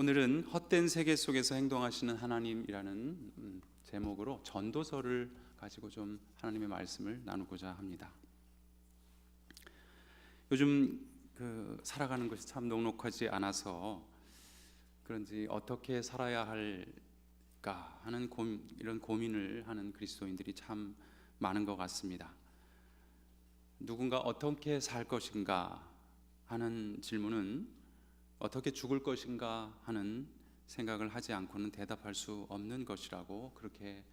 오늘은 헛된 세계 속에서 행동하시는 하나님이라는 제목으로 전도서를 가지고 좀 하나님의 말씀을 나누고자 합니다. 요즘 살아가는 것이 참 녹록하지 않아서 그런지 어떻게 살아야 할까 하는 이런 고민을 하는 그리스도인들이 참 많은 것 같습니다. 누군가 어떻게 살 것인가 하는 질문은 어떻게 죽을 것인가 하는 생각을 하지 않고는 대답할 수 없는 것이라고 그렇게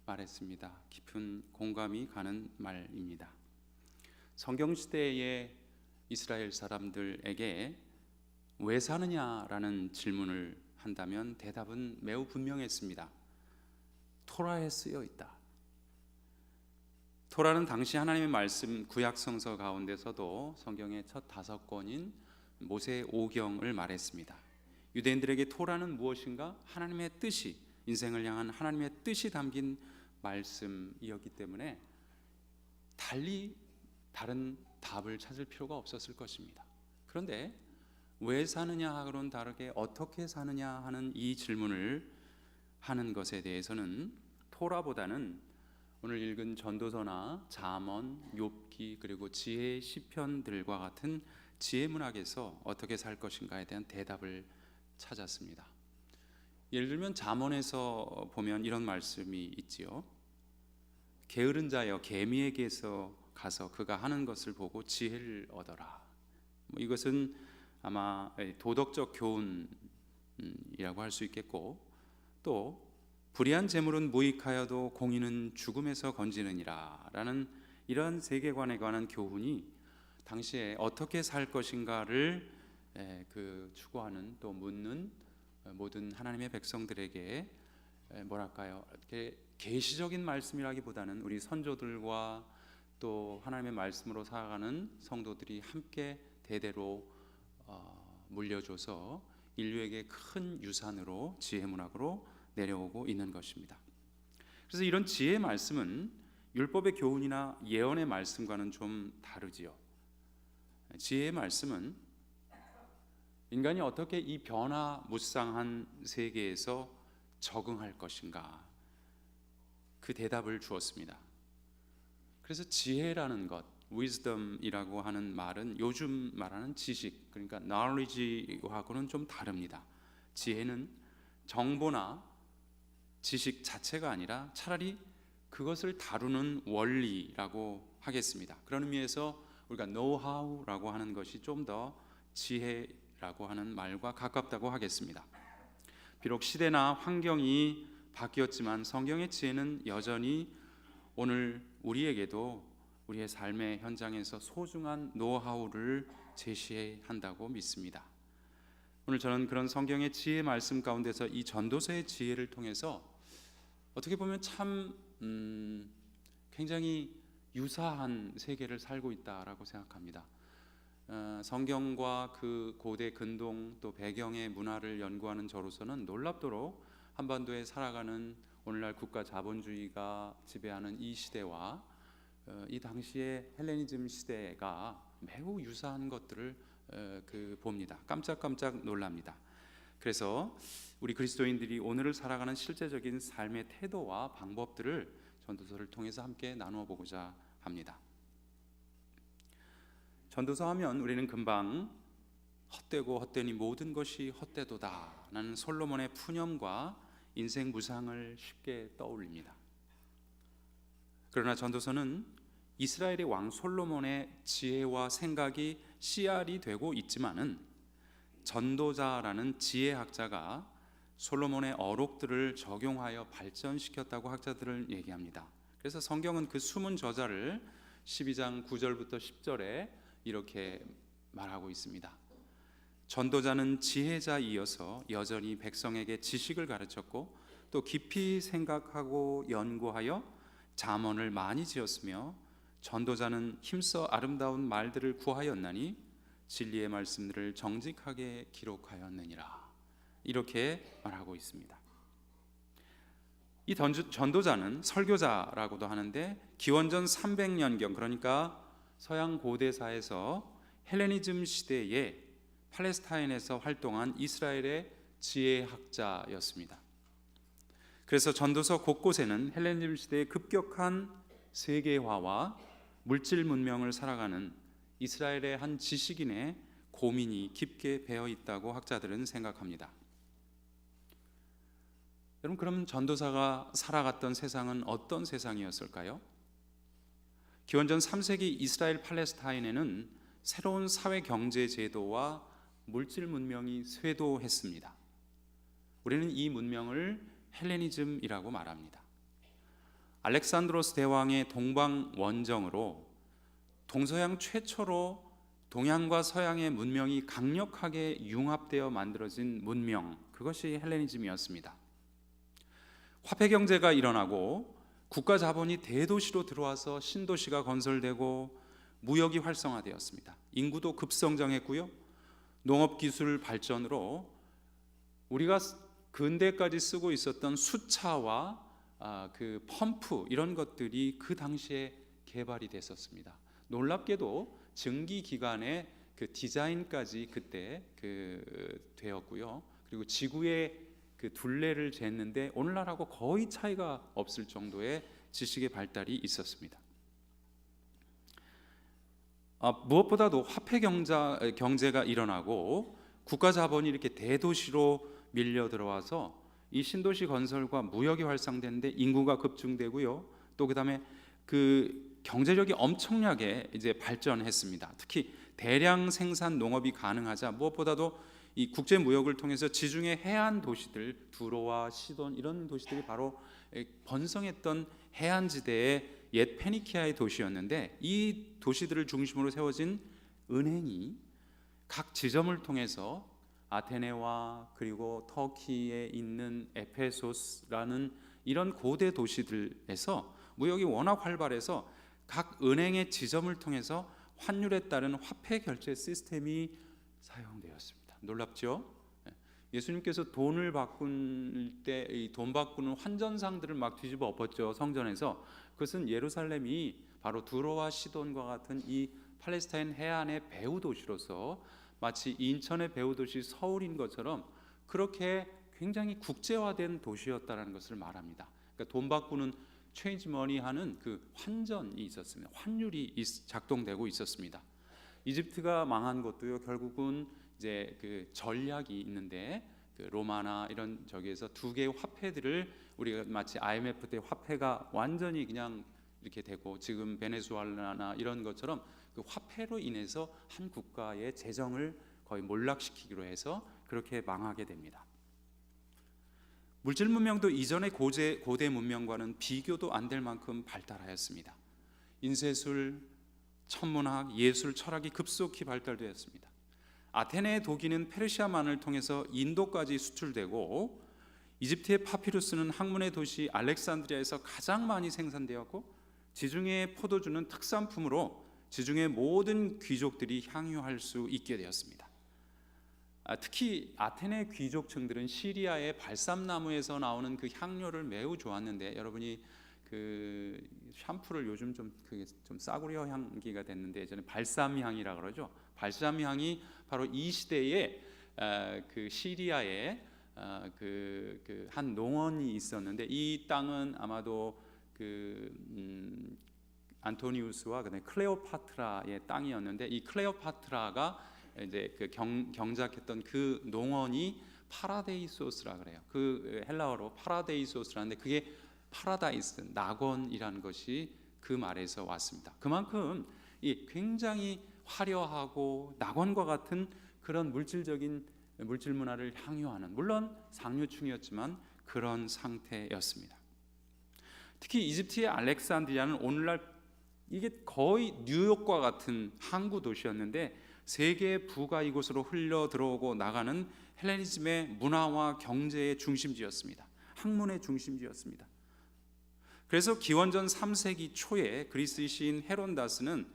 말했습니다. 깊은 공감이 가는 말입니다. 성경시대의 이스라엘 사람들에게 왜 사느냐라는 질문을 한다면 대답은 매우 분명했습니다. 토라에 쓰여 있다. 토라는 당시 하나님의 말씀 구약 성서 가운데서도 성경의 첫 5권인 모세 오경을 말했습니다. 유대인들에게 토라는 무엇인가? 하나님의 뜻이, 인생을 향한 하나님의 뜻이 담긴 말씀이었기 때문에 달리 다른 답을 찾을 필요가 없었을 것입니다. 그런데 왜 사느냐 하고는 다르게 어떻게 사느냐 하는 이 질문을 하는 것에 대해서는 토라보다는 오늘 읽은 전도서나 잠언, 욥기 그리고 지혜 시편들과 같은 지혜 문학에서 어떻게 살 것인가에 대한 대답을 찾았습니다. 예를 들면 잠언에서 보면 이런 말씀이 있지요. 게으른 자여 개미에게서 가서 그가 하는 것을 보고 지혜를 얻어라. 이것은 아마 도덕적 교훈이라고 할 수 있겠고, 또 불의한 재물은 무익하여도 공의는 죽음에서 건지느니라 라는 이러한 세계관에 관한 교훈이 당시에 어떻게 살 것인가를 추구하는 또 묻는 모든 하나님의 백성들에게 뭐랄까요, 이렇게 계시적인 말씀이라기보다는 우리 선조들과 또 하나님의 말씀으로 살아가는 성도들이 함께 대대로 물려줘서 인류에게 큰 유산으로 지혜 문학으로 내려오고 있는 것입니다. 그래서 이런 지혜의 말씀은 율법의 교훈이나 예언의 말씀과는 좀 다르지요. 지혜의 말씀은 인간이 어떻게 이 변화무쌍한 세계에서 적응할 것인가, 그 대답을 주었습니다. 그래서 지혜라는 것, wisdom이라고 하는 말은 요즘 말하는 지식, 그러니까 knowledge하고는 좀 다릅니다. 지혜는 정보나 지식 자체가 아니라 차라리 그것을 다루는 원리라고 하겠습니다. 그런 의미에서 우리가 know-how라고 하는 것이 좀 더 지혜라고 하는 말과 가깝다고 하겠습니다. 비록 시대나 환경이 바뀌었지만 성경의 지혜는 여전히 오늘 우리에게도 우리의 삶의 현장에서 소중한 노하우를 제시한다고 믿습니다. 오늘 저는 그런 성경의 지혜 말씀 가운데서 이 전도서의 지혜를 통해서 어떻게 보면 참 굉장히 유사한 세계를 살고 있다라고 생각합니다. 성경과 그 고대 근동 또 배경의 문화를 연구하는 저로서는 놀랍도록 한반도에 살아가는 오늘날 국가 자본주의가 지배하는 이 시대와 이 당시의 헬레니즘 시대가 매우 유사한 것들을 봅니다. 깜짝깜짝 놀랍니다. 그래서 우리 그리스도인들이 오늘을 살아가는 실제적인 삶의 태도와 방법들을 전도서를 통해서 함께 나누어 보고자 합니다. 전도서 하면 우리는 금방 헛되고 헛되니 모든 것이 헛되도다 라는 솔로몬의 푸념과 인생 무상을 쉽게 떠올립니다. 그러나 전도서는 이스라엘의 왕 솔로몬의 지혜와 생각이 씨알이 되고 있지만은 전도자라는 지혜학자가 솔로몬의 어록들을 적용하여 발전시켰다고 학자들을 얘기합니다. 그래서 성경은 그 숨은 저자를 12장 9절부터 10절에 이렇게 말하고 있습니다. 전도자는 지혜자이어서 여전히 백성에게 지식을 가르쳤고 또 깊이 생각하고 연구하여 잠언을 많이 지었으며 전도자는 힘써 아름다운 말들을 구하였나니 진리의 말씀들을 정직하게 기록하였느니라. 이렇게 말하고 있습니다. 이 전도자는 설교자라고도 하는데 기원전 300년경, 그러니까 서양 고대사에서 헬레니즘 시대에 팔레스타인에서 활동한 이스라엘의 지혜학자였습니다. 그래서 전도서 곳곳에는 헬레니즘 시대의 급격한 세계화와 물질 문명을 살아가는 이스라엘의 한 지식인의 고민이 깊게 배어 있다고 학자들은 생각합니다. 여러분, 그럼 전도사가 살아갔던 세상은 어떤 세상이었을까요? 기원전 3세기 이스라엘 팔레스타인에는 새로운 사회 경제 제도와 물질 문명이 쇄도했습니다. 우리는 이 문명을 헬레니즘이라고 말합니다. 알렉산드로스 대왕의 동방 원정으로 동서양 최초로 동양과 서양의 문명이 강력하게 융합되어 만들어진 문명, 그것이 헬레니즘이었습니다. 화폐 경제가 일어나고 국가 자본이 대도시로 들어와서 신도시가 건설되고 무역이 활성화되었습니다. 인구도 급성장했고요. 농업 기술 발전으로 우리가 근대까지 쓰고 있었던 수차와 그 펌프 이런 것들이 그 당시에 개발이 됐었습니다. 놀랍게도 증기 기관의 그 디자인까지 그때 되었고요. 그리고 지구의 그 둘레를 쟀는데 오늘날하고 거의 차이가 없을 정도의 지식의 발달이 있었습니다. 무엇보다도 화폐 경제가 일어나고 국가 자본이 이렇게 대도시로 밀려 들어와서 이 신도시 건설과 무역이 활성되는데 인구가 급증되고요. 또 그다음에 그 경제력이 엄청나게 이제 발전했습니다. 특히 대량 생산 농업이 가능하자 무엇보다도 이 국제 무역을 통해서 지중해 해안 도시들 두로와 시돈 이런 도시들이 바로 번성했던 해안지대의 옛 페니키아의 도시였는데 이 도시들을 중심으로 세워진 은행이 각 지점을 통해서 아테네와 그리고 터키에 있는 에페소스라는 이런 고대 도시들에서 무역이 워낙 활발해서 각 은행의 지점을 통해서 환율에 따른 화폐 결제 시스템이 사용되었습니다. 놀랍죠? 예수님께서 돈을 바꿀 때 이 돈 바꾸는 환전상들을 막 뒤집어 엎었죠. 성전에서. 그것은 예루살렘이 바로 두로와 시돈과 같은 이 팔레스타인 해안의 배후 도시로서 마치 인천의 배후 도시 서울인 것처럼 그렇게 굉장히 국제화된 도시였다는 것을 말합니다. 그러니까 돈 바꾸는 체인지 머니 하는 그 환전이 있었습니다. 환율이 작동되고 있었습니다. 이집트가 망한 것도요. 결국은 이제 그 전략이 있는데 그 로마나 이런 저기에서 두 개의 화폐들을 우리가 마치 IMF 때 화폐가 완전히 그냥 이렇게 되고 지금 베네수엘라나 이런 것처럼 그 화폐로 인해서 한 국가의 재정을 거의 몰락시키기로 해서 그렇게 망하게 됩니다. 물질 문명도 이전의 고대 문명과는 비교도 안 될 만큼 발달하였습니다. 인쇄술, 천문학, 예술, 철학이 급속히 발달되었습니다. 아테네의 도기는 페르시아만을 통해서 인도까지 수출되고 이집트의 파피루스는 학문의 도시 알렉산드리아에서 가장 많이 생산되었고 지중해의 포도주는 특산품으로 지중해 모든 귀족들이 향유할 수 있게 되었습니다. 특히 아테네 귀족층들은 시리아의 발삼나무에서 나오는 그 향료를 매우 좋아했는데 여러분이 그 샴푸를 요즘 좀 싸구려 향기가 됐는데 예전에 발삼향이라 그러죠. 발삼향이 바로 이 시대에 그 시리아에 그 한 농원이 있었는데 이 땅은 아마도 안토니우스와 그다음에 클레오파트라의 땅이었는데 이 클레오파트라가 이제 그 경작했던 그 농원이 파라데이소스라 그래요. 그 헬라어로 파라데이소스라는데 그게 파라다이스, 낙원이라는 것이 그 말에서 왔습니다. 그만큼 이 굉장히 화려하고 낙원과 같은 그런 물질 문화를 향유하는, 물론 상류층이었지만 그런 상태였습니다. 특히 이집트의 알렉산드리아는 오늘날 이게 거의 뉴욕과 같은 항구 도시였는데 세계의 부가 이곳으로 흘러 들어오고 나가는 헬레니즘의 문화와 경제의 중심지였습니다. 학문의 중심지였습니다. 그래서 기원전 3세기 초에 그리스 시인 헤론다스는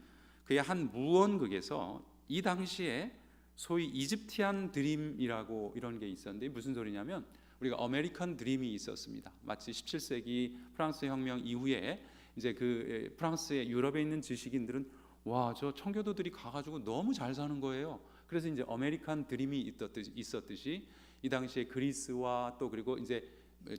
그의 한 무언극에서 이 당시에 소위 이집티안 드림이라고 이런 게 있었는데 무슨 소리냐면 우리가 아메리칸 드림이 있었습니다. 마치 17세기 프랑스 혁명 이후에 이제 그 프랑스의 유럽에 있는 지식인들은 와, 저 청교도들이 가가지고 너무 잘 사는 거예요. 그래서 이제 아메리칸 드림이 있었듯이 이 당시에 그리스와 또 그리고 이제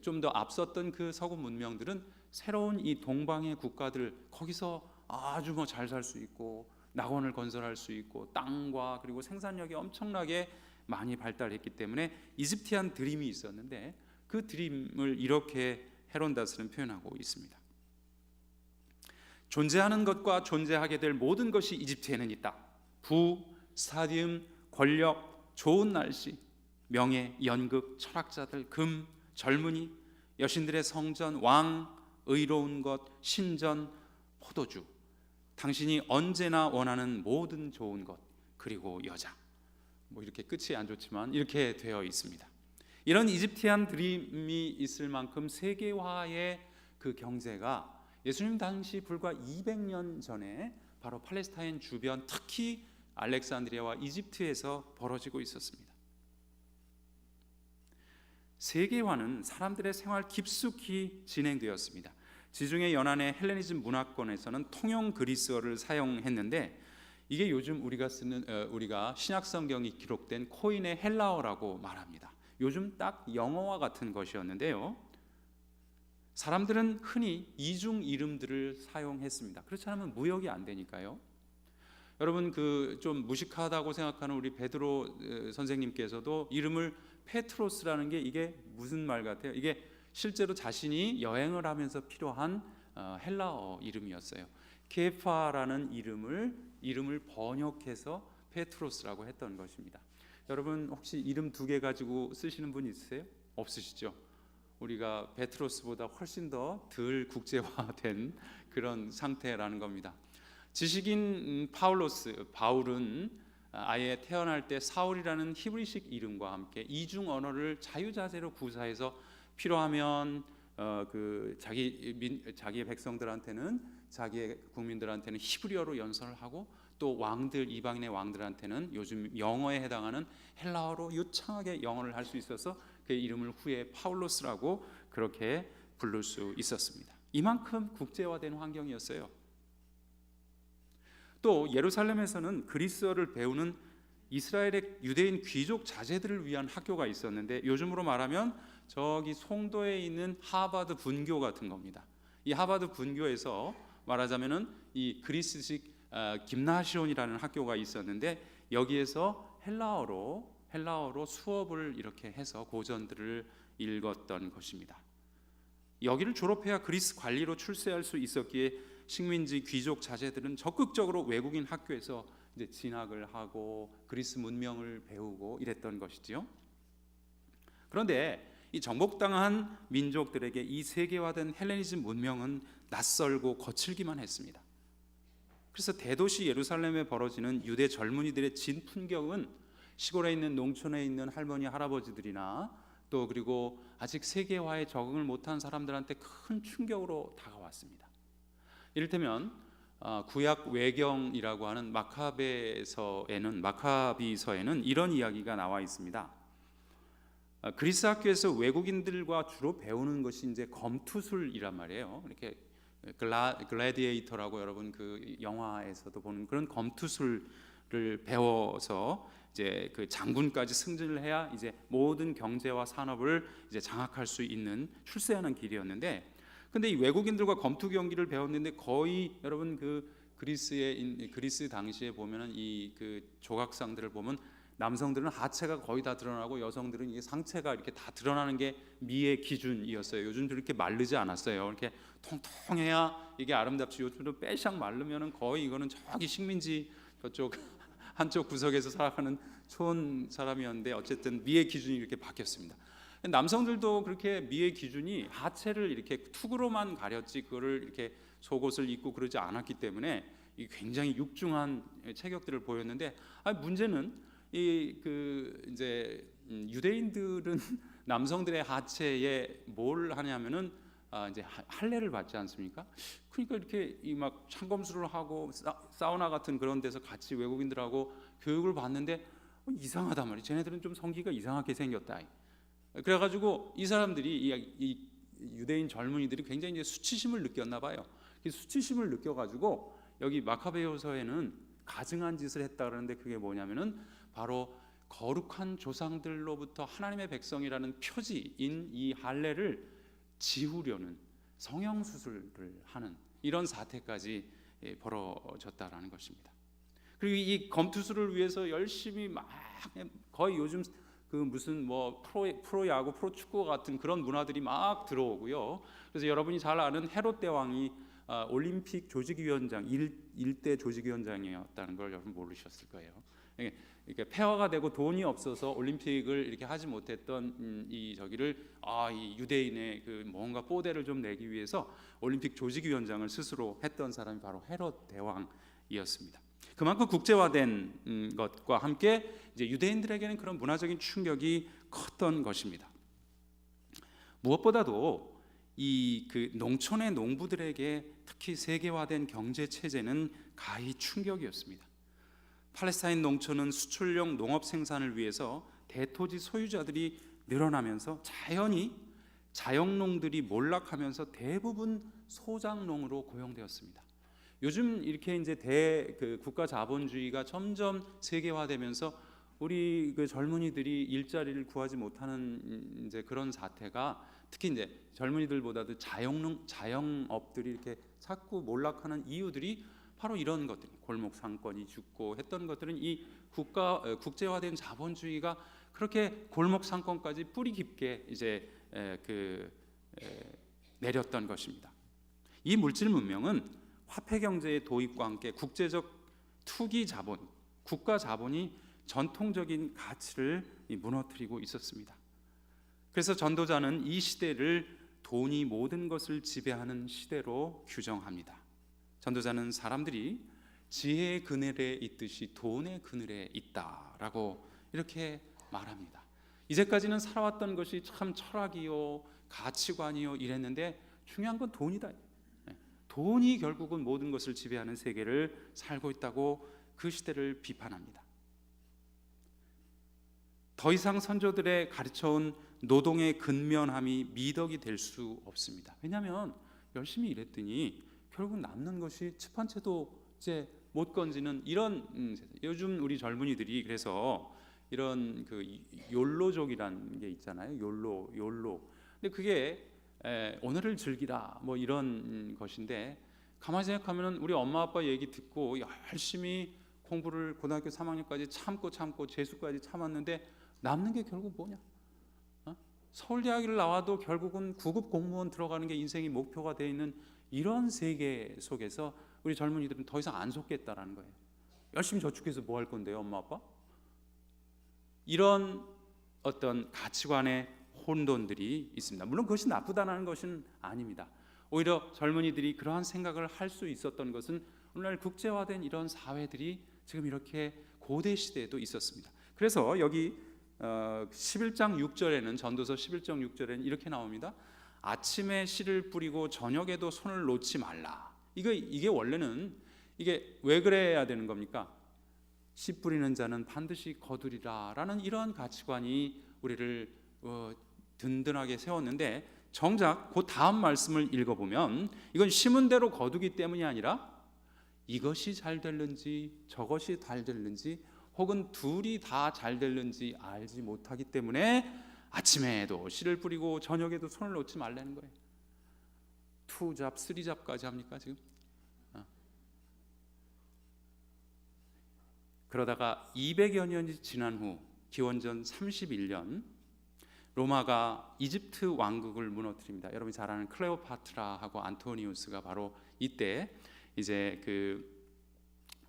좀 더 앞섰던 그 서구 문명들은 새로운 이 동방의 국가들 거기서 아주 뭐 잘 살 수 있고 낙원을 건설할 수 있고 땅과 그리고 생산력이 엄청나게 많이 발달했기 때문에 이집트한 드림이 있었는데 그 드림을 이렇게 헤론다스는 표현하고 있습니다. 존재하는 것과 존재하게 될 모든 것이 이집트에는 있다. 부, 스타디움, 권력, 좋은 날씨, 명예, 연극, 철학자들, 금, 젊은이, 여신들의 성전, 왕, 의로운 것, 신전, 포도주, 당신이 언제나 원하는 모든 좋은 것, 그리고 여자. 뭐 이렇게 끝이 안 좋지만 이렇게 되어 있습니다. 이런 이집트한 드림이 있을 만큼 세계화의 그 경제가 예수님 당시 불과 200년 전에 바로 팔레스타인 주변, 특히 알렉산드리아와 이집트에서 벌어지고 있었습니다. 세계화는 사람들의 생활 깊숙이 진행되었습니다. 지중해 연안의 헬레니즘 문화권에서는 통용 그리스어를 사용했는데 이게 요즘 우리가 신약 성경이 기록된 코인의 헬라어라고 말합니다. 요즘 딱 영어와 같은 것이었는데요. 사람들은 흔히 이중 이름들을 사용했습니다. 그렇지 않으면 무역이 안 되니까요. 여러분 좀 무식하다고 생각하는 우리 베드로 선생님께서도 이름을 페트로스라는 게 이게 무슨 말 같아요? 이게 실제로 자신이 여행을 하면서 필요한 헬라어 이름이었어요. 케파라는 이름을 번역해서 페트로스라고 했던 것입니다. 여러분 혹시 이름 2개 가지고 쓰시는 분 있으세요? 없으시죠? 우리가 베트로스보다 훨씬 더 덜 국제화된 그런 상태라는 겁니다. 지식인 바울은 아예 태어날 때 사울이라는 히브리식 이름과 함께 이중 언어를 자유자재로 구사해서 필요하면 자기의 백성들한테는 자기의 국민들한테는 히브리어로 연설을 하고 또 이방인의 왕들한테는 요즘 영어에 해당하는 헬라어로 유창하게 영어를 할 수 있어서 그 이름을 후에 파울로스라고 그렇게 부를 수 있었습니다. 이만큼 국제화된 환경이었어요. 또 예루살렘에서는 그리스어를 배우는 이스라엘의 유대인 귀족 자제들을 위한 학교가 있었는데 요즘으로 말하면 저기 송도에 있는 하버드 분교 같은 겁니다. 이 하버드 분교에서 말하자면은 이 그리스식 김나시온이라는 학교가 있었는데 여기에서 헬라어로 수업을 이렇게 해서 고전들을 읽었던 것입니다. 여기를 졸업해야 그리스 관리로 출세할 수 있었기에 식민지 귀족 자제들은 적극적으로 외국인 학교에서 이제 진학을 하고 그리스 문명을 배우고 이랬던 것이지요. 그런데 이 정복당한 민족들에게 이 세계화된 헬레니즘 문명은 낯설고 거칠기만 했습니다. 그래서 대도시 예루살렘에 벌어지는 유대 젊은이들의 진풍경은 시골에 있는 농촌에 있는 할머니 할아버지들이나 또 그리고 아직 세계화에 적응을 못한 사람들한테 큰 충격으로 다가왔습니다. 이를테면 구약 외경이라고 하는 마카비서에는 이런 이야기가 나와 있습니다. 그리스 학교에서 외국인들과 주로 배우는 것이 이제 검투술이란 말이에요. 이렇게 글래디에이터라고 여러분 그 영화에서도 보는 그런 검투술을 배워서 이제 그 장군까지 승진을 해야 이제 모든 경제와 산업을 이제 장악할 수 있는 출세하는 길이었는데, 근데 이 외국인들과 검투 경기를 배웠는데 거의 여러분 그 그리스 당시에 보면은 이 그 조각상들을 보면 남성들은 하체가 거의 다 드러나고 여성들은 이게 상체가 이렇게 다 드러나는 게 미의 기준이었어요. 요즘도 이렇게 마르지 않았어요. 이렇게 통통해야 이게 아름답지. 요즘도 빼샥 마르면은 거의 이거는 저기 식민지 저쪽 한쪽 구석에서 살아가는 촌 사람이었는데 어쨌든 미의 기준이 이렇게 바뀌었습니다. 남성들도 그렇게 미의 기준이 하체를 이렇게 툭으로만 가렸지 그거를 이렇게 속옷을 입고 그러지 않았기 때문에 이 굉장히 육중한 체격들을 보였는데, 문제는 이제 유대인들은 남성들의 하체에 뭘 하냐면은 이제 할례를 받지 않습니까? 그러니까 이렇게 막 창검술을 하고 사우나 같은 그런 데서 같이 외국인들하고 교육을 받는데 이상하단 말이에요. 쟤네들은 좀 성기가 이상하게 생겼다. 그래가지고 이 사람들이 이 유대인 젊은이들이 굉장히 이제 수치심을 느꼈나 봐요. 이 수치심을 느껴가지고 여기 마카베오서에는 가증한 짓을 했다 그러는데 그게 뭐냐면은 바로 거룩한 조상들로부터 하나님의 백성이라는 표지인 이 할례를 지우려는 성형수술을 하는 이런 사태까지 벌어졌다라는 것입니다. 그리고 이 검투술을 위해서 열심히 막 거의 요즘 그 무슨 뭐 프로야구, 프로축구 같은 그런 문화들이 막 들어오고요. 그래서 여러분이 잘 아는 헤롯 대왕이 올림픽 조직위원장 일대 조직위원장이었다는 걸 여러분 모르셨을 거예요. 이렇게 폐허가 되고 돈이 없어서 올림픽을 이렇게 하지 못했던 이 유대인의 그 뭔가 뽀대를 좀 내기 위해서 올림픽 조직위원장을 스스로 했던 사람이 바로 헤롯 대왕이었습니다. 그만큼 국제화된 것과 함께 이제 유대인들에게는 그런 문화적인 충격이 컸던 것입니다. 무엇보다도 그 농촌의 농부들에게 특히 세계화된 경제 체제는 가히 충격이었습니다. 팔레스타인 농촌은 수출용 농업 생산을 위해서 대토지 소유자들이 늘어나면서 자연히 자영농들이 몰락하면서 대부분 소작농으로 고용되었습니다. 요즘 이렇게 이제 국가 자본주의가 점점 세계화되면서 우리 그 젊은이들이 일자리를 구하지 못하는 이제 그런 사태가 특히 이제 젊은이들보다도 자영업들이 이렇게 자꾸 몰락하는 이유들이 바로 이런 것들, 골목 상권이 죽고 했던 것들은 이 국제화된 자본주의가 그렇게 골목 상권까지 뿌리 깊게 이제 내렸던 것입니다. 이 물질 문명은 화폐 경제의 도입과 함께 국제적 투기 자본, 국가 자본이 전통적인 가치를 무너뜨리고 있었습니다. 그래서 전도자는 이 시대를 돈이 모든 것을 지배하는 시대로 규정합니다. 전도자는 사람들이 지혜의 그늘에 있듯이 돈의 그늘에 있다라고 이렇게 말합니다. 이제까지는 살아왔던 것이 참 철학이요, 가치관이요 이랬는데 중요한 건 돈이다. 돈이 결국은 모든 것을 지배하는 세계를 살고 있다고 그 시대를 비판합니다. 더 이상 선조들의 가르쳐온 노동의 근면함이 미덕이 될 수 없습니다. 왜냐하면 열심히 일했더니 결국 남는 것이 칩 한 채도 이제 못 건지는 이런 요즘 우리 젊은이들이 그래서 이런 그 욜로족이라는 게 있잖아요. 욜로. 근데 그게 오늘을 즐기라 뭐 이런 것인데 가만히 생각하면 우리 엄마 아빠 얘기 듣고 열심히 공부를 고등학교 3학년까지 참고 재수까지 참았는데 남는 게 결국 뭐냐? 서울대학을 나와도 결국은 9급 공무원 들어가는 게 인생의 목표가 되어 있는 이런 세계 속에서 우리 젊은이들은 더 이상 안 속겠다라는 거예요. 열심히 저축해서 뭐 할 건데요, 엄마 아빠? 이런 어떤 가치관의 혼돈들이 있습니다. 물론 그것이 나쁘다는 것은 아닙니다. 오히려 젊은이들이 그러한 생각을 할 수 있었던 것은 오늘날 국제화된 이런 사회들이 지금 이렇게 고대 시대에도 있었습니다. 그래서 여기 11장 6절에는 전도서 11장 6절에는 이렇게 나옵니다. 아침에 씨를 뿌리고 저녁에도 손을 놓지 말라. 이게 원래는 이게 왜 그래야 되는 겁니까? 씨 뿌리는 자는 반드시 거두리라라는 이런 가치관이 우리를 든든하게 세웠는데 정작 그 다음 말씀을 읽어보면 이건 심은 대로 거두기 때문이 아니라 이것이 잘 될는지 저것이 잘 될는지 혹은 둘이 다 잘 될는지 알지 못하기 때문에 아침에도 씨를 뿌리고 저녁에도 손을 놓지 말라는 거예요. 2잡, 3잡까지 합니까 지금? 그러다가 200여 년이 지난 후 기원전 31년 로마가 이집트 왕국을 무너뜨립니다. 여러분이 잘 아는 클레오파트라하고 안토니우스가 바로 이때 이제 그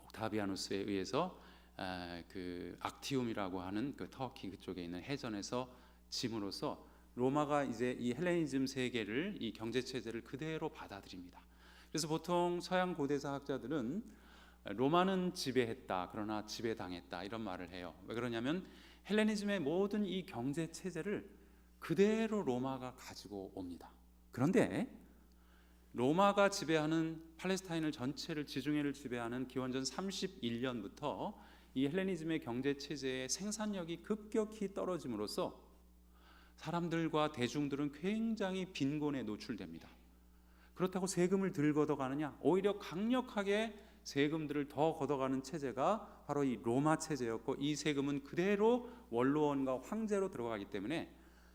옥타비아누스에 의해서 그 악티움이라고 하는 그 터키 그쪽에 있는 해전에서 짐으로써 로마가 이제 이 헬레니즘 세계를 이 경제 체제를 그대로 받아들입니다. 그래서 보통 서양 고대사 학자들은 로마는 지배했다 그러나 지배당했다 이런 말을 해요. 왜 그러냐면 헬레니즘의 모든 이 경제 체제를 그대로 로마가 가지고 옵니다. 그런데 로마가 지배하는 팔레스타인을 전체를 지중해를 지배하는 기원전 31년부터 이 헬레니즘의 경제 체제의 생산력이 급격히 떨어짐으로써 사람들과 대중들은 굉장히 빈곤에 노출됩니다. 그렇다고 세금을 덜 걷어가느냐? 오히려 강력하게 세금들을 더 걷어가는 체제가 바로 이 로마 체제였고, 이 세금은 그대로 원로원과 황제로 들어가기 때문에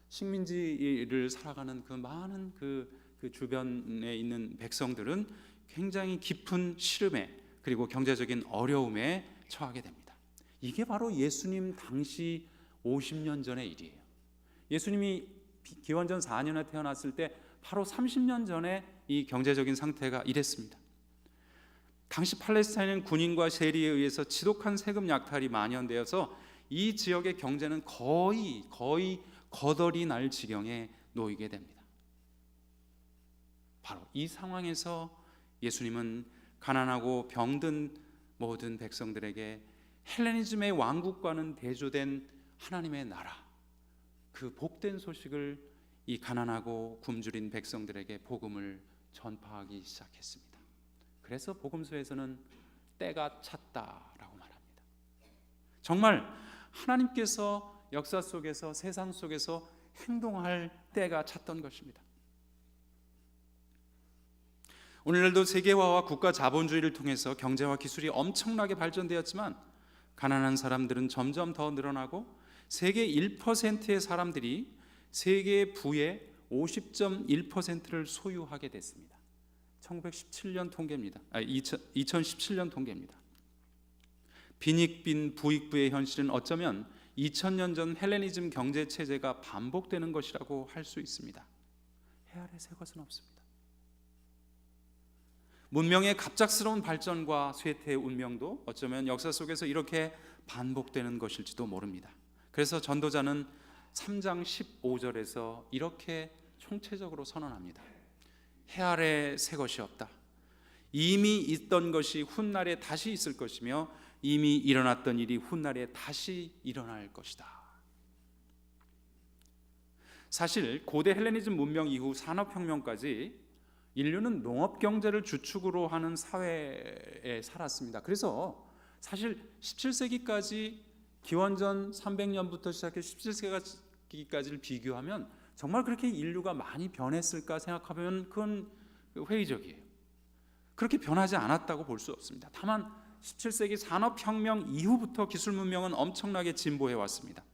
식민지를 살아가는 그 많은 그 주변에 있는 백성들은 굉장히 깊은 시름에 그리고 경제적인 어려움에 처하게 됩니다. 이게 바로 예수님 당시 50년 전의 일이에요. 예수님이 기원전 4년에 태어났을 때 바로 30년 전에 이 경제적인 상태가 이랬습니다. 당시 팔레스타인은 군인과 세리에 의해서 지독한 세금 약탈이 만연되어서 이 지역의 경제는 거의 거덜이 날 지경에 놓이게 됩니다. 바로 이 상황에서 예수님은 가난하고 병든 모든 백성들에게 헬레니즘의 왕국과는 대조된 하나님의 나라, 그 복된 소식을 이 가난하고 굶주린 백성들에게 복음을 전파하기 시작했습니다. 그래서 복음서에서는 때가 찼다라고 말합니다. 정말 하나님께서 역사 속에서, 세상 속에서 행동할 때가 찼던 것입니다. 오늘날도 세계화와 국가 자본주의를 통해서 경제와 기술이 엄청나게 발전되었지만 가난한 사람들은 점점 더 늘어나고 세계 1%의 사람들이 세계 부의 50.1%를 소유하게 됐습니다. 1917년 통계입니다. 2017년 통계입니다. 빈익빈 부익부의 현실은 어쩌면 2000년 전 헬레니즘 경제 체제가 반복되는 것이라고 할 수 있습니다. 해 아래 새 것은 없습니다. 문명의 갑작스러운 발전과 쇠퇴의 운명도 어쩌면 역사 속에서 이렇게 반복되는 것일지도 모릅니다. 그래서 전도자는 3장 15절에서 이렇게 총체적으로 선언합니다. 해 아래 새 것이 없다. 이미 있던 것이 훗날에 다시 있을 것이며 이미 일어났던 일이 훗날에 다시 일어날 것이다. 사실 고대 헬레니즘 문명 이후 산업혁명까지 인류는 농업 경제를 주축으로 하는 사회에 살았습니다. 그래서 사실 17세기까지 기원전 300년부터 시작해 17세기까지를 비교하면 정말 그렇게 인류가 많이 변했을까 생각하면 그건 회의적이에요. 그렇게 변하지 않았다고 볼 수 없습니다. 다만 17세기 산업혁명 이후부터 기술 문명은 엄청나게 진보해 왔습니다.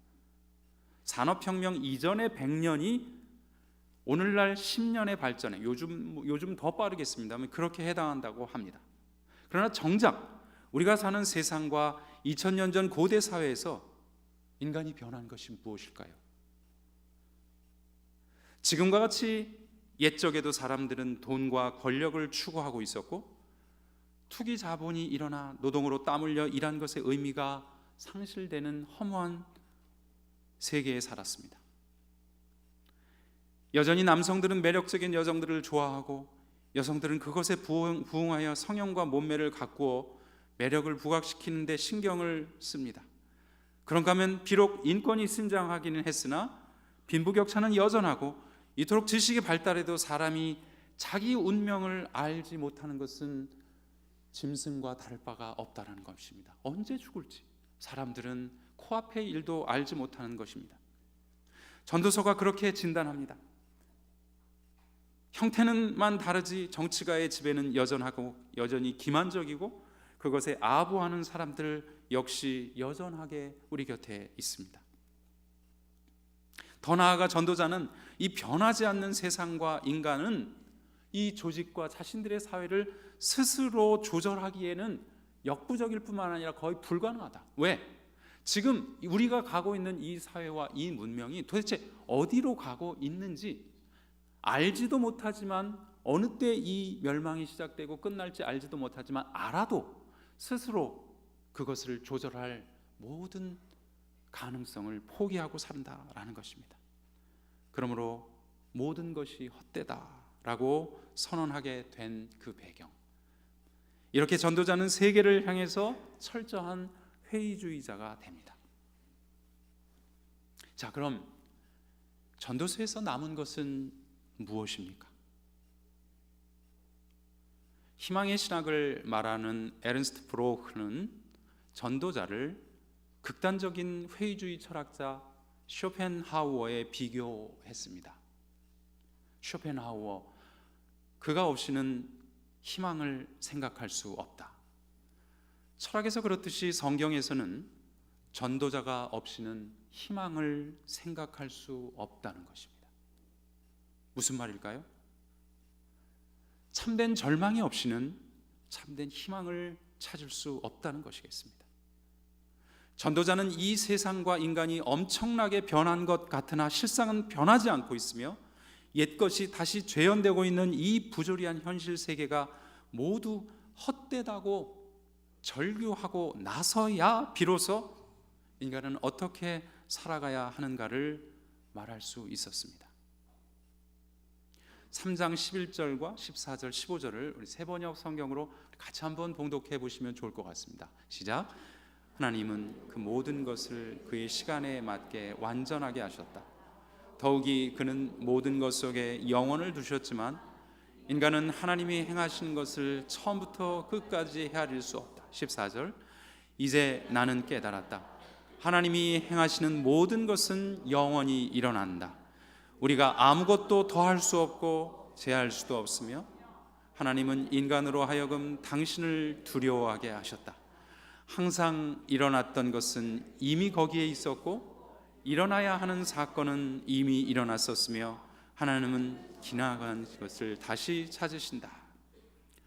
산업혁명 이전의 100년이 오늘날 10년의 발전에 요즘 더 빠르겠습니다만 그렇게 해당한다고 합니다. 그러나 정작 우리가 사는 세상과 2000년 전 고대 사회에서 인간이 변한 것이 무엇일까요? 지금과 같이 옛적에도 사람들은 돈과 권력을 추구하고 있었고 투기 자본이 일어나 노동으로 땀 흘려 일한 것의 의미가 상실되는 허무한 세계에 살았습니다. 여전히 남성들은 매력적인 여성들을 좋아하고 여성들은 그것에 부응하여 성형과 몸매를 가꾸어 매력을 부각시키는 데 신경을 씁니다. 그런가 하면 비록 인권이 신장하기는 했으나 빈부격차는 여전하고 이토록 지식이 발달해도 사람이 자기 운명을 알지 못하는 것은 짐승과 다를 바가 없다는 것입니다. 언제 죽을지 사람들은 코앞의 일도 알지 못하는 것입니다. 전도서가 그렇게 진단합니다. 형태는만 다르지 정치가의 지배는 여전하고 여전히 기만적이고 그것에 아부하는 사람들 역시 여전하게 우리 곁에 있습니다. 더 나아가 전도자는 이 변하지 않는 세상과 인간은 이 조직과 자신들의 사회를 스스로 조절하기에는 역부족일 뿐만 아니라 거의 불가능하다. 왜? 지금 우리가 가고 있는 이 사회와 이 문명이 도대체 어디로 가고 있는지 알지도 못하지만 어느 때 이 멸망이 시작되고 끝날지 알지도 못하지만 알아도 스스로 그것을 조절할 모든 가능성을 포기하고 산다라는 것입니다. 그러므로 모든 것이 헛되다라고 선언하게 된 그 배경, 이렇게 전도자는 세계를 향해서 철저한 회의주의자가 됩니다. 자, 그럼 전도서에서 남은 것은 무엇입니까? 희망의 신학을 말하는 에른스트 브로흐는 전도자를 극단적인 회의주의 철학자 쇼펜하우어에 비교했습니다. 쇼펜하우어, 그가 없이는 희망을 생각할 수 없다. 철학에서 그렇듯이 성경에서는 전도자가 없이는 희망을 생각할 수 없다는 것입니다. 무슨 말일까요? 참된 절망이 없이는 참된 희망을 찾을 수 없다는 것이겠습니다. 전도자는 이 세상과 인간이 엄청나게 변한 것 같으나 실상은 변하지 않고 있으며 옛것이 다시 재현되고 있는 이 부조리한 현실 세계가 모두 헛되다고 절규하고 나서야 비로소 인간은 어떻게 살아가야 하는가를 말할 수 있었습니다. 3장 11절과 14절, 15절을 우리 세번역 성경으로 같이 한번 봉독해 보시면 좋을 것 같습니다. 시작. 하나님은 그 모든 것을 그의 시간에 맞게 완전하게 하셨다. 더욱이 그는 모든 것 속에 영원을 두셨지만 인간은 하나님이 행하신 것을 처음부터 끝까지 헤아릴 수 없다. 14절. 이제 나는 깨달았다. 하나님이 행하시는 모든 것은 영원히 일어난다. 우리가 아무것도 더할 수 없고 제할 수도 없으며 하나님은 인간으로 하여금 당신을 두려워하게 하셨다. 항상 일어났던 것은 이미 거기에 있었고 일어나야 하는 사건은 이미 일어났었으며 하나님은 지나간 것을 다시 찾으신다.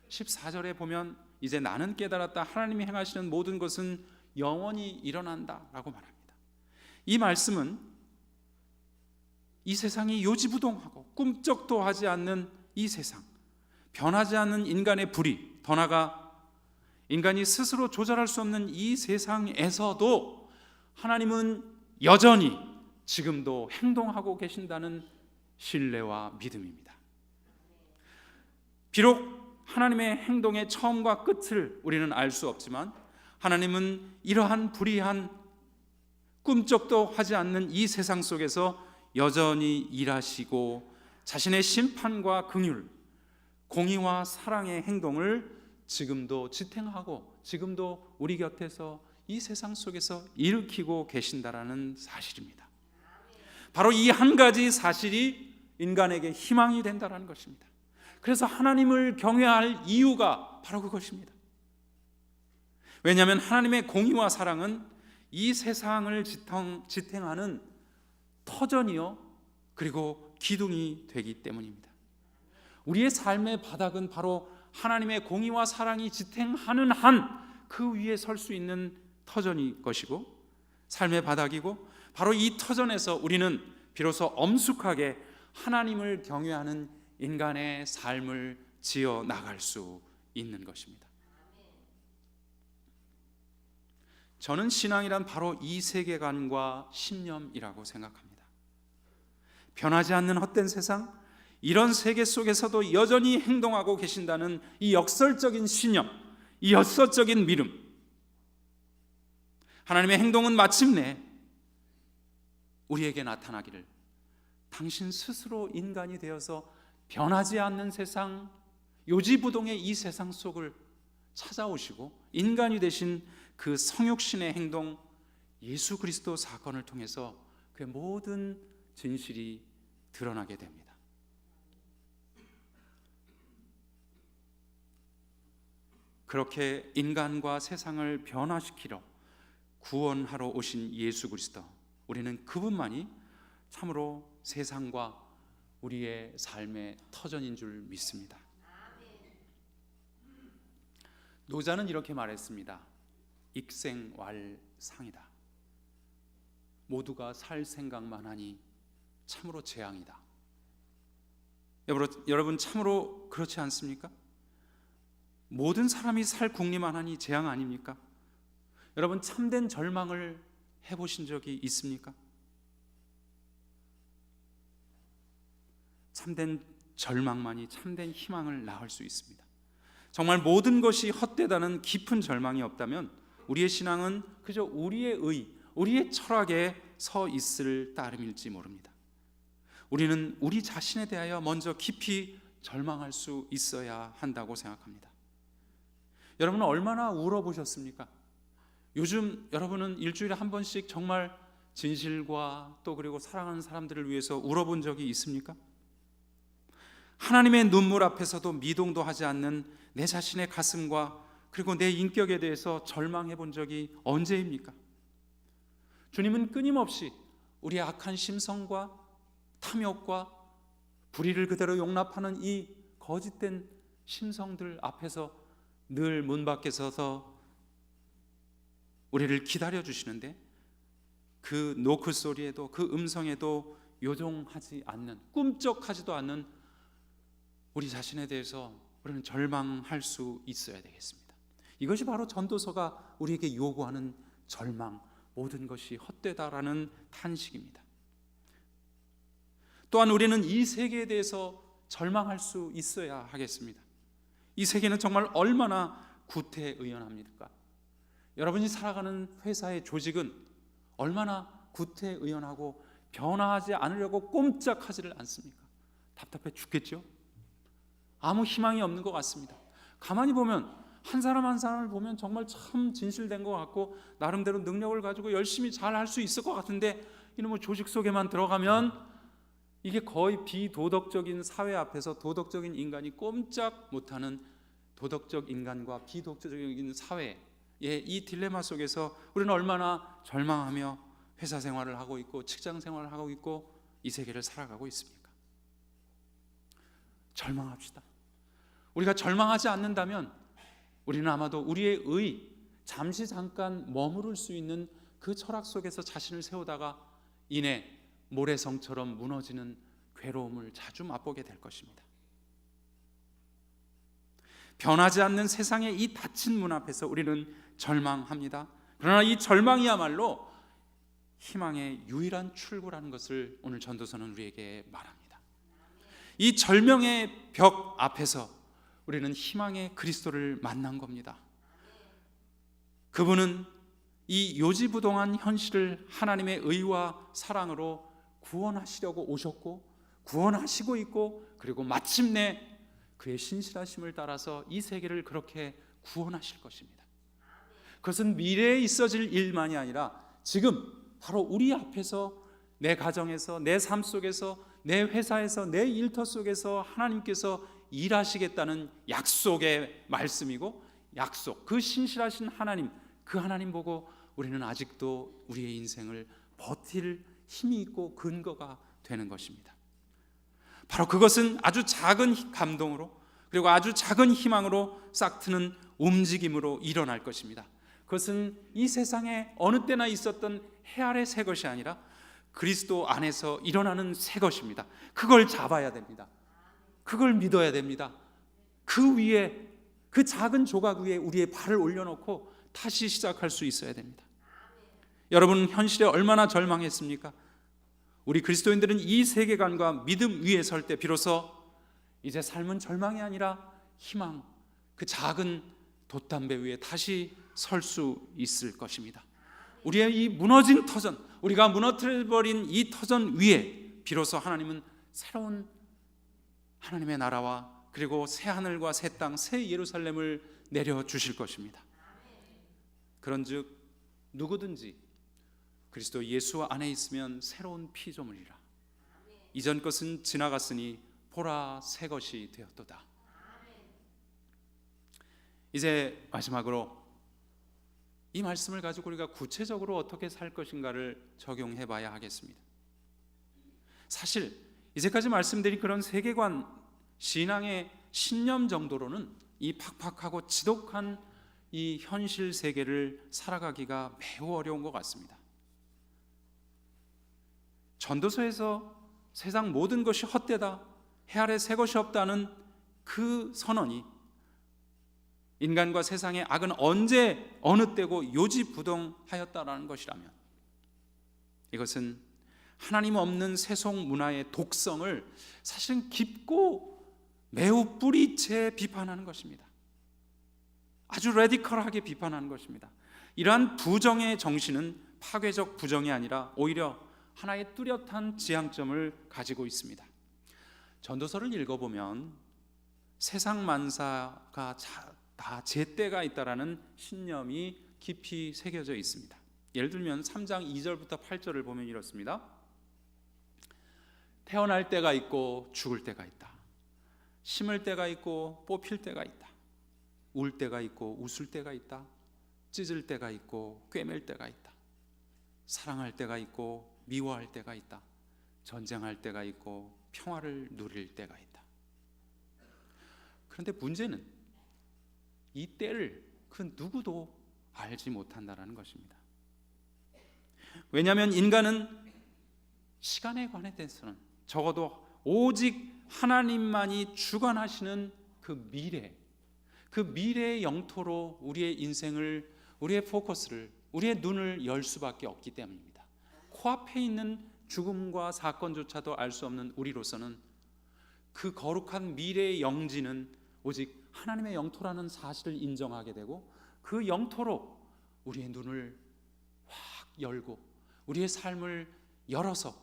14절에 보면 이제 나는 깨달았다. 하나님이 행하시는 모든 것은 영원히 일어난다 라고 말합니다. 이 말씀은 이 세상이 요지부동하고 꿈쩍도 하지 않는 이 세상, 변하지 않는 인간의 불의, 더 나아가 인간이 스스로 조절할 수 없는 이 세상에서도 하나님은 여전히 지금도 행동하고 계신다는 신뢰와 믿음입니다. 비록 하나님의 행동의 처음과 끝을 우리는 알 수 없지만 하나님은 이러한 불의한 꿈쩍도 하지 않는 이 세상 속에서 여전히 일하시고 자신의 심판과 긍휼, 공의와 사랑의 행동을 지금도 지탱하고 지금도 우리 곁에서 이 세상 속에서 일으키고 계신다라는 사실입니다. 바로 이 한 가지 사실이 인간에게 희망이 된다라는 것입니다. 그래서 하나님을 경외할 이유가 바로 그것입니다. 왜냐하면 하나님의 공의와 사랑은 이 세상을 지탱하는 터전이요 그리고 기둥이 되기 때문입니다. 우리의 삶의 바닥은 바로 하나님의 공의와 사랑이 지탱하는 한 그 위에 설 수 있는 터전이 것이고 삶의 바닥이고 바로 이 터전에서 우리는 비로소 엄숙하게 하나님을 경외하는 인간의 삶을 지어 나갈 수 있는 것입니다. 저는 신앙이란 바로 이 세계관과 신념이라고 생각합니다. 변하지 않는 헛된 세상, 이런 세계 속에서도 여전히 행동하고 계신다는 이 역설적인 신념, 이 역설적인 믿음. 하나님의 행동은 마침내 우리에게 나타나기를 당신 스스로 인간이 되어서 변하지 않는 세상, 요지부동의 이 세상 속을 찾아오시고 인간이 되신 그 성육신의 행동, 예수 그리스도 사건을 통해서 그 모든 진실이 드러나게 됩니다. 그렇게 인간과 세상을 변화시키러 구원하러 오신 예수 그리스도, 우리는 그분만이 참으로 세상과 우리의 삶의 터전인 줄 믿습니다. 노자는 이렇게 말했습니다. 익생왈상이다. 모두가 살 생각만 하니 참으로 재앙이다. 여러분 참으로 그렇지 않습니까? 모든 사람이 살 궁리만 하니 재앙 아닙니까? 여러분 참된 절망을 해보신 적이 있습니까? 참된 절망만이 참된 희망을 낳을 수 있습니다. 정말 모든 것이 헛되다는 깊은 절망이 없다면 우리의 신앙은 그저 우리의 의, 우리의 철학에 서 있을 따름일지 모릅니다. 우리는 우리 자신에 대하여 먼저 깊이 절망할 수 있어야 한다고 생각합니다. 여러분은 얼마나 울어보셨습니까? 요즘 여러분은 일주일에 한 번씩 정말 진실과 또 그리고 사랑하는 사람들을 위해서 울어본 적이 있습니까? 하나님의 눈물 앞에서도 미동도 하지 않는 내 자신의 가슴과 그리고 내 인격에 대해서 절망해 본 적이 언제입니까? 주님은 끊임없이 우리의 악한 심성과 탐욕과 불의를 그대로 용납하는 이 거짓된 심성들 앞에서 늘 문 밖에 서서 우리를 기다려 주시는데, 그 노크 소리에도, 그 음성에도 요동하지 않는, 꿈쩍하지도 않는 우리 자신에 대해서 우리는 절망할 수 있어야 되겠습니다. 이것이 바로 전도서가 우리에게 요구하는 절망, 모든 것이 헛되다라는 탄식입니다. 또한 우리는 이 세계에 대해서 절망할 수 있어야 하겠습니다. 이 세계는 정말 얼마나 구태의연합니까? 여러분이 살아가는 회사의 조직은 얼마나 구태의연하고 변화하지 않으려고 꼼짝하지를 않습니까? 답답해 죽겠죠? 아무 희망이 없는 것 같습니다. 가만히 보면 한 사람 한 사람을 보면 정말 참 진실된 것 같고 나름대로 능력을 가지고 열심히 잘 할 수 있을 것 같은데, 이놈의 조직 속에만 들어가면 이게 거의 비도덕적인 사회 앞에서 도덕적인 인간이 꼼짝 못하는 도덕적 인간과 비도덕적인 사회의 이 딜레마 속에서 우리는 얼마나 절망하며 회사 생활을 하고 있고 직장 생활을 하고 있고 이 세계를 살아가고 있습니까? 절망합시다. 우리가 절망하지 않는다면 우리는 아마도 우리의 잠시 잠깐 머무를 수 있는 그 철학 속에서 자신을 세우다가 이내 모래성처럼 무너지는 괴로움을 자주 맛보게 될 것입니다. 변하지 않는 세상의 이 닫힌 문 앞에서 우리는 절망합니다. 그러나 이 절망이야말로 희망의 유일한 출구라는 것을 오늘 전도서는 우리에게 말합니다. 이 절명의 벽 앞에서 우리는 희망의 그리스도를 만난 겁니다. 그분은 이 요지부동한 현실을 하나님의 의와 사랑으로 구원하시려고 오셨고 구원하시고 있고, 그리고 마침내 그의 신실하심을 따라서 이 세계를 그렇게 구원하실 것입니다. 그것은 미래에 있어질 일만이 아니라 지금 바로 우리 앞에서, 내 가정에서, 내 삶 속에서, 내 회사에서, 내 일터 속에서 하나님께서 일하시겠다는 약속의 말씀이고, 약속, 그 신실하신 하나님, 그 하나님 보고 우리는 아직도 우리의 인생을 버틸 힘이 있고 근거가 되는 것입니다. 바로 그것은 아주 작은 감동으로, 그리고 아주 작은 희망으로 싹트는 움직임으로 일어날 것입니다. 그것은 이 세상에 어느 때나 있었던 해 아래 새 것이 아니라 그리스도 안에서 일어나는 새 것입니다. 그걸 잡아야 됩니다. 그걸 믿어야 됩니다. 그 위에, 그 작은 조각 위에 우리의 발을 올려놓고 다시 시작할 수 있어야 됩니다. 여러분은 현실에 얼마나 절망했습니까? 우리 그리스도인들은 이 세계관과 믿음 위에 설 때 비로소 이제 삶은 절망이 아니라 희망, 그 작은 돛담배 위에 다시 설 수 있을 것입니다. 우리의 이 무너진 터전, 우리가 무너뜨려버린 이 터전 위에 비로소 하나님은 새로운 하나님의 나라와 그리고 새 하늘과 새 땅, 새 예루살렘을 내려주실 것입니다. 그런즉 누구든지 그리스도 예수 안에 있으면 새로운 피조물이라. 이전 것은 지나갔으니 보라 새 것이 되었도다. 이제 마지막으로 이 말씀을 가지고 우리가 구체적으로 어떻게 살 것인가를 적용해 봐야 하겠습니다. 사실 이제까지 말씀드린 그런 세계관, 신앙의 신념 정도로는 이 팍팍하고 지독한 이 현실 세계를 살아가기가 매우 어려운 것 같습니다. 전도서에서 세상 모든 것이 헛되다, 해 아래 새 것이 없다는 그 선언이 인간과 세상의 악은 언제 어느 때고 요지부동하였다라는 것이라면, 이것은 하나님 없는 세속 문화의 독성을 사실은 깊고 매우 뿌리채 비판하는 것입니다. 아주 레디컬하게 비판하는 것입니다. 이러한 부정의 정신은 파괴적 부정이 아니라 오히려 하나의 뚜렷한 지향점을 가지고 있습니다. 전도서를 읽어보면 세상 만사가 다 제때가 있다라는 신념이 깊이 새겨져 있습니다. 예를 들면 3장 2절부터 8절을 보면 이렇습니다. 태어날 때가 있고 죽을 때가 있다. 심을 때가 있고 뽑힐 때가 있다. 울 때가 있고 웃을 때가 있다. 찢을 때가 있고 꿰맬 때가 있다. 사랑할 때가 있고 미워할 때가 있다. 전쟁할 때가 있고 평화를 누릴 때가 있다. 그런데 문제는 이 때를 그 누구도 알지 못한다는 것입니다. 왜냐하면 인간은 시간에 관해 대해서는 적어도 오직 하나님만이 주관하시는 그 미래의 영토로 우리의 인생을, 우리의 포커스를, 우리의 눈을 열 수밖에 없기 때문입니다. 코앞에 있는 죽음과 사건조차도 알 수 없는 우리로서는 그 거룩한 미래의 영지는 오직 하나님의 영토라는 사실을 인정하게 되고, 그 영토로 우리의 눈을 확 열고 우리의 삶을 열어서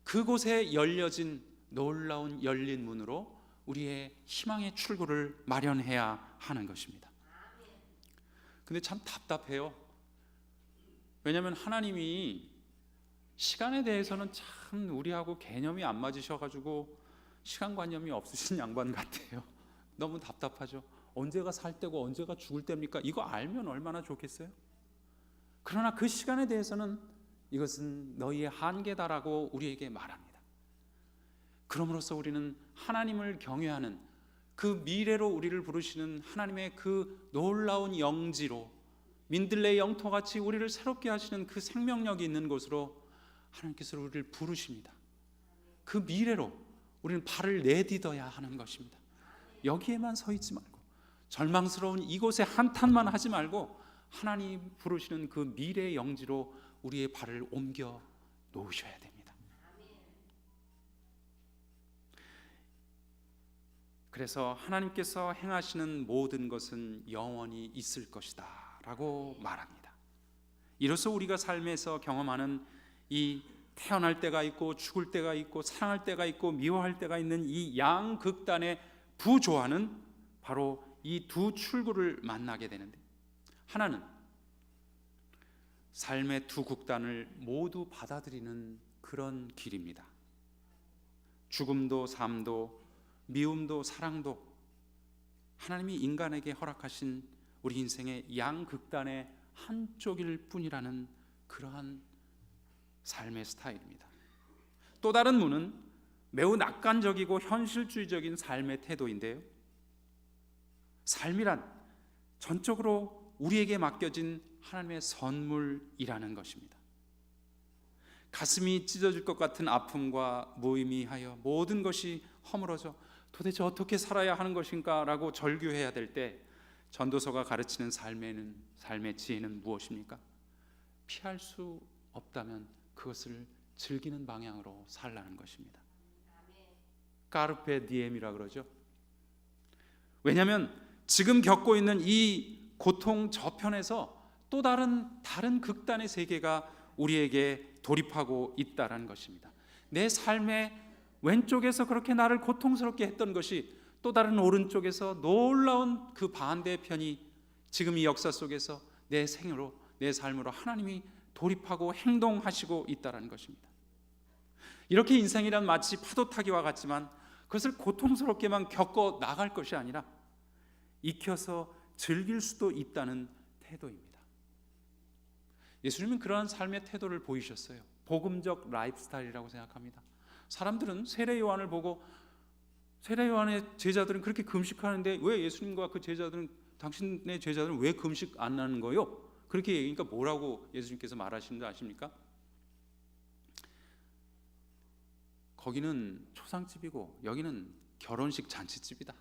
그곳에 열려진 놀라운 열린 문으로 우리의 희망의 출구를 마련해야 하는 것입니다. 근데 참 답답해요. 왜냐하면 하나님이 시간에 대해서는 참 우리하고 개념이 안 맞으셔가지고 시간관념이 없으신 양반 같아요. 너무 답답하죠. 언제가 살 때고 언제가 죽을 때입니까? 이거 알면 얼마나 좋겠어요? 그러나 그 시간에 대해서는 이것은 너희의 한계다라고 우리에게 말합니다. 그럼으로써 우리는 하나님을 경외하는 그 미래로 우리를 부르시는 하나님의 그 놀라운 영지로, 민들레의 영토같이 우리를 새롭게 하시는 그 생명력이 있는 곳으로 하나님께서 우리를 부르십니다. 그 미래로 우리는 발을 내딛어야 하는 것입니다. 여기에만 서 있지 말고, 절망스러운 이곳에 한탄만 하지 말고 하나님 부르시는 그 미래의 영지로 우리의 발을 옮겨 놓으셔야 됩니다. 그래서 하나님께서 행하시는 모든 것은 영원히 있을 것이다 라고 말합니다. 이로써 우리가 삶에서 경험하는 이 태어날 때가 있고 죽을 때가 있고 사랑할 때가 있고 미워할 때가 있는 이 양극단의 부조화는 바로 이 두 출구를 만나게 되는데, 하나는 삶의 두 극단을 모두 받아들이는 그런 길입니다. 죽음도 삶도 미움도 사랑도 하나님이 인간에게 허락하신 우리 인생의 양극단의 한쪽일 뿐이라는 그러한 삶의 스타일입니다. 또 다른 문은 매우 낙관적이고 현실주의적인 삶의 태도인데요, 삶이란 전적으로 우리에게 맡겨진 하나님의 선물이라는 것입니다. 가슴이 찢어질 것 같은 아픔과 무의미하여 모든 것이 허물어져 도대체 어떻게 살아야 하는 것인가 라고 절규해야 될 때, 전도서가 가르치는 삶의 지혜는 무엇입니까? 피할 수 없다면 그것을 즐기는 방향으로 살라는 것입니다. 까르페 디엠이라 그러죠. 왜냐하면 지금 겪고 있는 이 고통 저편에서 또 다른 극단의 세계가 우리에게 돌입하고 있다는 것입니다. 내 삶의 왼쪽에서 그렇게 나를 고통스럽게 했던 것이 또 다른 오른쪽에서 놀라운 그 반대편이 지금 이 역사 속에서 내 생으로, 내 삶으로 하나님이 돌입하고 행동하시고 있다는 것입니다. 이렇게 인생이란 마치 파도 타기와 같지만 그것을 고통스럽게만 겪어 나갈 것이 아니라 익혀서 즐길 수도 있다는 태도입니다. 예수님은 그러한 삶의 태도를 보이셨어요. 복음적 라이프 스타일이라고 생각합니다. 사람들은 세례 요한을 보고 세례 요한의 제자들은 그렇게 금식하는데 왜 예수님과 그 제자들은, 당신의 제자들은 왜 금식 안 하는 거요? 그렇게 얘기하니까 뭐라고 예수님께서 말하시는 줄 아십니까? 거기는 초상집이고 여기는 결혼식 잔치집이다.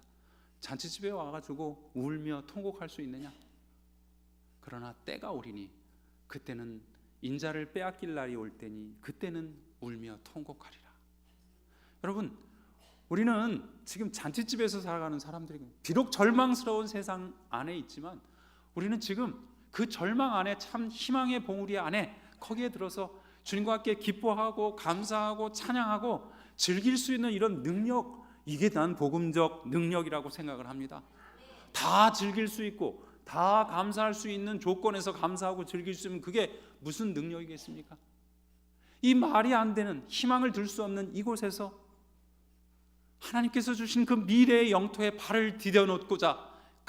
잔치집에 와가지고 울며 통곡할 수 있느냐? 그러나 때가 오리니 그때는 인자를 빼앗길 날이 올 때니 그때는 울며 통곡하리라. 여러분, 우리는 지금 잔치집에서 살아가는 사람들이고, 비록 절망스러운 세상 안에 있지만 우리는 지금 그 절망 안에 참 희망의 봉우리 안에 거기에 들어서 주님과 함께 기뻐하고 감사하고 찬양하고 즐길 수 있는 이런 능력, 이게 난 복음적 능력이라고 생각을 합니다. 다 즐길 수 있고 다 감사할 수 있는 조건에서 감사하고 즐길 수 있으면 그게 무슨 능력이겠습니까? 이 말이 안 되는, 희망을 들 수 없는 이곳에서 하나님께서 주신 그 미래의 영토에 발을 디뎌 놓고자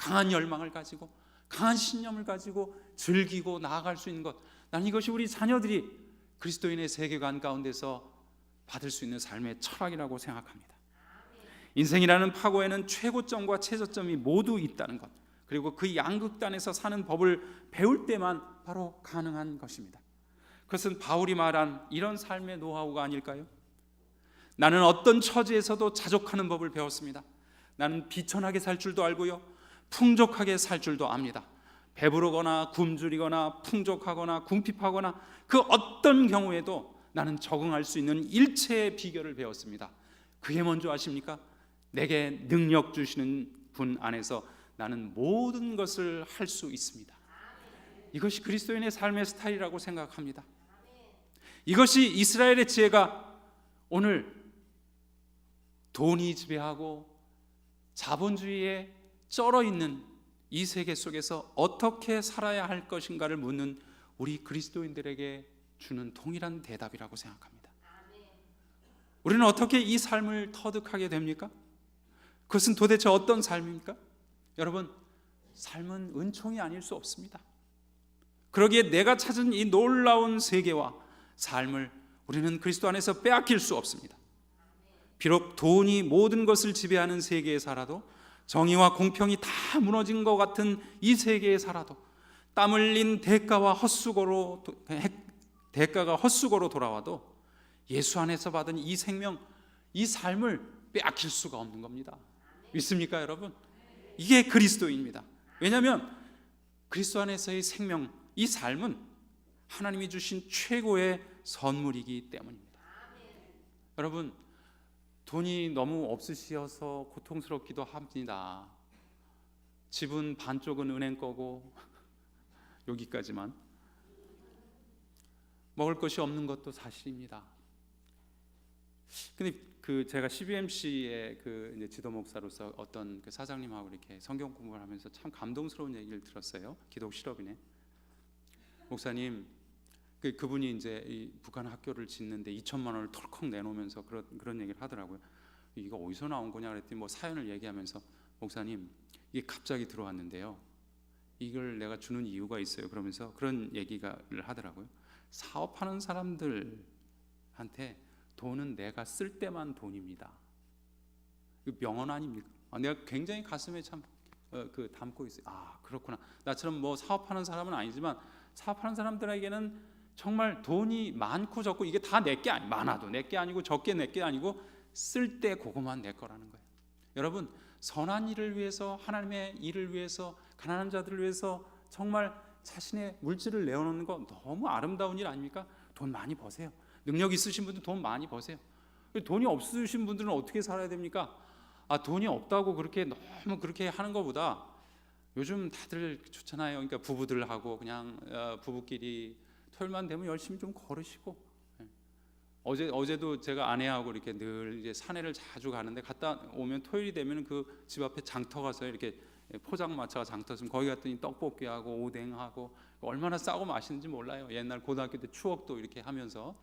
강한 열망을 가지고 강한 신념을 가지고 즐기고 나아갈 수 있는 것, 나는 이것이 우리 자녀들이 그리스도인의 세계관 가운데서 받을 수 있는 삶의 철학이라고 생각합니다. 인생이라는 파고에는 최고점과 최저점이 모두 있다는 것, 그리고 그 양극단에서 사는 법을 배울 때만 바로 가능한 것입니다. 그것은 바울이 말한 이런 삶의 노하우가 아닐까요? 나는 어떤 처지에서도 자족하는 법을 배웠습니다. 나는 비천하게 살 줄도 알고요, 풍족하게 살 줄도 압니다. 배부르거나 굶주리거나 풍족하거나 궁핍하거나 그 어떤 경우에도 나는 적응할 수 있는 일체의 비결을 배웠습니다. 그게 뭔지 아십니까? 내게 능력 주시는 분 안에서 나는 모든 것을 할 수 있습니다. 이것이 그리스도인의 삶의 스타일이라고 생각합니다. 이것이 이스라엘의 지혜가 오늘 돈이 지배하고 자본주의에 쩔어 있는 이 세계 속에서 어떻게 살아야 할 것인가를 묻는 우리 그리스도인들에게 주는 동일한 대답이라고 생각합니다. 우리는 어떻게 이 삶을 터득하게 됩니까? 그것은 도대체 어떤 삶입니까? 여러분, 삶은 은총이 아닐 수 없습니다. 그러기에 내가 찾은 이 놀라운 세계와 삶을 우리는 그리스도 안에서 빼앗길 수 없습니다. 비록 돈이 모든 것을 지배하는 세계에 살아도, 정의와 공평이 다 무너진 것 같은 이 세계에 살아도, 땀 흘린 대가가 헛수고로 돌아와도 예수 안에서 받은 이 생명, 이 삶을 빼앗길 수가 없는 겁니다. 믿습니까 여러분? 이게 그리스도입니다. 왜냐하면 그리스도 안에서의 생명, 이 삶은 하나님이 주신 최고의 선물이기 때문입니다. 여러분, 돈이 너무 없으셔서 고통스럽기도 합니다. 집은 반쪽은 은행 거고 여기까지만, 먹을 것이 없는 것도 사실입니다. 근데 제가 CBMC의 이제 지도 목사로서 어떤 사장님하고 이렇게 성경 공부를 하면서 참 감동스러운 얘기를 들었어요. 기독 실업인의 목사님, 그분이 이제 이 북한 학교를 짓는데 2천만 원을 털컥 내놓으면서 그런 얘기를 하더라고요. 이거 어디서 나온 거냐 그랬더니 뭐 사연을 얘기하면서, 목사님 이게 갑자기 들어왔는데요, 이걸 내가 주는 이유가 있어요. 그러면서 그런 얘기를 하더라고요. 사업하는 사람들한테 돈은 내가 쓸 때만 돈입니다. 이거 명언 아닙니까? 내가 굉장히 가슴에 참 담고 있어요. 아, 그렇구나. 나처럼 뭐 사업하는 사람은 아니지만 사업하는 사람들에게는 정말 돈이 많고 적고 이게 다 내게 많아도 내게 아니고 적게 내게 아니고 쓸 때 그것만 내 거라는 거예요. 여러분, 선한 일을 위해서, 하나님의 일을 위해서, 가난한 자들을 위해서 정말 자신의 물질을 내어놓는 거 너무 아름다운 일 아닙니까? 돈 많이 버세요. 능력 있으신 분들 돈 많이 버세요. 돈이 없으신 분들은 어떻게 살아야 됩니까? 돈이 없다고 너무 그렇게 하는 것보다, 요즘 다들 좋잖아요. 그러니까 부부들하고 그냥 부부끼리 토요일만 되면 열심히 좀 걸으시고, 어제도 제가 아내하고 이렇게 늘 이제 산에를 자주 가는데, 갔다 오면 토요일이 되면 그 집 앞에 장터 가서 이렇게 포장마차가 장터 있으면 거기 갔더니 떡볶이하고 오뎅하고 얼마나 싸고 맛있는지 몰라요. 옛날 고등학교 때 추억도 이렇게 하면서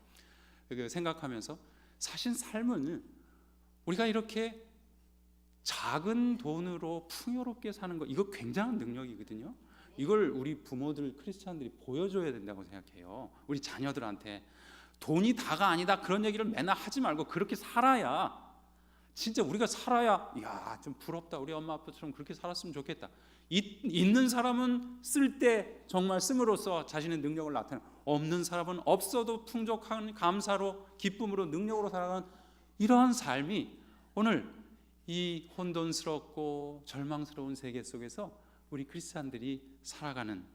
생각하면서, 사실 삶은 우리가 이렇게 작은 돈으로 풍요롭게 사는 거, 이거 굉장한 능력이거든요. 이걸 우리 부모들, 크리스찬들이 보여줘야 된다고 생각해요. 우리 자녀들한테 돈이 다가 아니다 그런 얘기를 맨날 하지 말고, 그렇게 살아야, 진짜 우리가 살아야, 이야 좀 부럽다, 우리 엄마 아빠처럼 그렇게 살았으면 좋겠다. 있는 사람은 쓸 때 정말 씀으로써 자신의 능력을 나타내는, 없는 사람은 없어도 풍족한 감사로, 기쁨으로, 능력으로 살아가는 이러한 삶이 오늘 이 혼돈스럽고 절망스러운 세계 속에서 우리 크리스찬들이 살아가는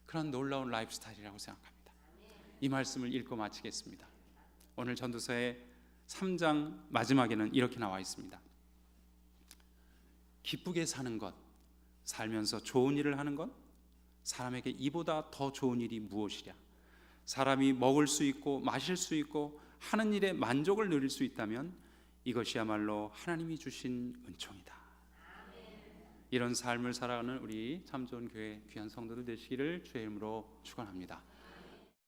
그런 놀라운 라이프 스타일이라고 생각합니다. 이 말씀을 읽고 마치겠습니다. 오늘 전도서의 3장 마지막에는 이렇게 나와 있습니다. 기쁘게 사는 것, 살면서 좋은 일을 하는 것, 사람에게 이보다 더 좋은 일이 무엇이랴. 사람이 먹을 수 있고 마실 수 있고 하는 일에 만족을 누릴 수 있다면 이것이야말로 하나님이 주신 은총이다. 이런 삶을 살아가는 우리 참 좋은 교회 귀한 성도들 되시기를 주의 이름으로 축원합니다.